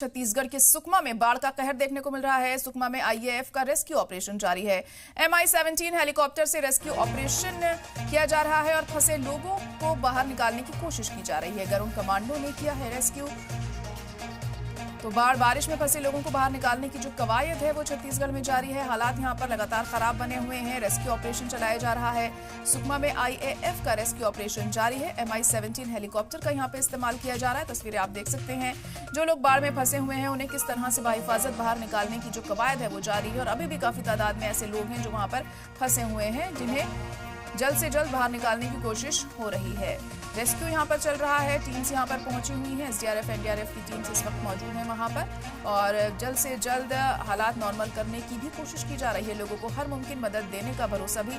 छत्तीसगढ़ के सुकमा में बाढ़ का कहर देखने को मिल रहा है। सुकमा में आईएएफ का रेस्क्यू ऑपरेशन जारी है। MI-17 हेलीकॉप्टर से रेस्क्यू ऑपरेशन किया जा रहा है और फंसे लोगों को बाहर निकालने की कोशिश की जा रही है। गरुड़ कमांडो ने किया है रेस्क्यू। तो बारिश में फंसे लोगों को बाहर निकालने की जो कवायद है वो छत्तीसगढ़ में जारी है। हालात यहां पर लगातार खराब बने हुए हैं। रेस्क्यू ऑपरेशन चलाया जा रहा है। सुकमा में आईएएफ का रेस्क्यू ऑपरेशन जारी है। MI-17 हेलीकॉप्टर का यहां पे इस्तेमाल किया जा रहा है। तस्वीरें आप देख सकते हैं। जो लोग बाढ़ में फंसे हुए हैं उन्हें किस तरह से बाहिफाजत बाहर निकालने की जो कवायद है वो जारी है और अभी भी काफी तादाद में ऐसे लोग हैं जो वहां पर फंसे हुए हैं, जिन्हें जल्द से जल्द बाहर निकालने की कोशिश हो रही है। रेस्क्यू यहां पर चल रहा है। टीम्स यहां पर पहुंची हुई हैं। SDRF NDRF की टीम्स इस वक्त मौजूद हैं वहां पर और जल्द से जल्द हालात नॉर्मल करने की भी कोशिश की जा रही है। लोगों को हर मुमकिन मदद देने का भरोसा भी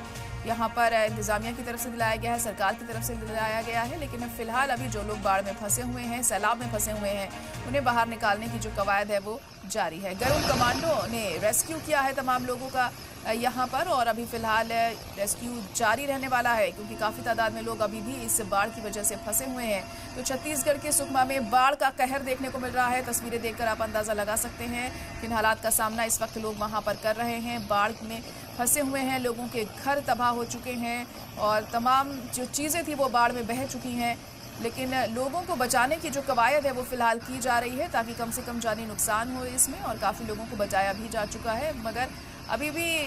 यहां पर इंतजामिया की तरफ से दिलाया गया है, सरकार की तरफ से दिलाया गया है। लेकिन फिलहाल अभी जो लोग बाढ़ में फंसे हुए हैं, सैलाब में फंसे हुए हैं, उन्हें बाहर निकालने की जो कवायद है वो जारी है। गरुड़ कमांडो ने रेस्क्यू किया है तमाम लोगों का यहाँ पर और अभी फिलहाल रेस्क्यू जारी रहने वाला है क्योंकि काफी तादाद में लोग अभी भी इस बाढ़ की वजह से फंसे हुए हैं। तो छत्तीसगढ़ के सुकमा में बाढ़ का कहर देखने को मिल रहा है। तस्वीरें देखकर आप अंदाजा लगा सकते हैं किन हालात का सामना इस वक्त लोग वहां पर कर रहे हैं। बाढ़ में फंसे हुए हैं, लोगों के घर तबाह हो चुके हैं और तमाम जो चीजें थी वो बाढ़ में बह चुकी हैं। लेकिन लोगों को बचाने की जो कवायद है वो फिलहाल की जा रही है ताकि कम से कम जानी नुकसान हो इसमें और काफ़ी लोगों को बचाया भी जा चुका है, मगर अभी भी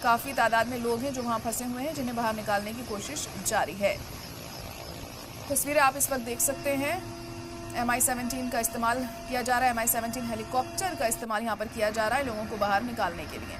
काफ़ी तादाद में लोग हैं जो वहाँ फंसे हुए हैं, जिन्हें बाहर निकालने की कोशिश जारी है। तस्वीरें आप इस वक्त देख सकते हैं। MI-17 का इस्तेमाल किया जा रहा है। MI-17 हेलीकॉप्टर का इस्तेमाल यहाँ पर किया जा रहा है लोगों को बाहर निकालने के लिए।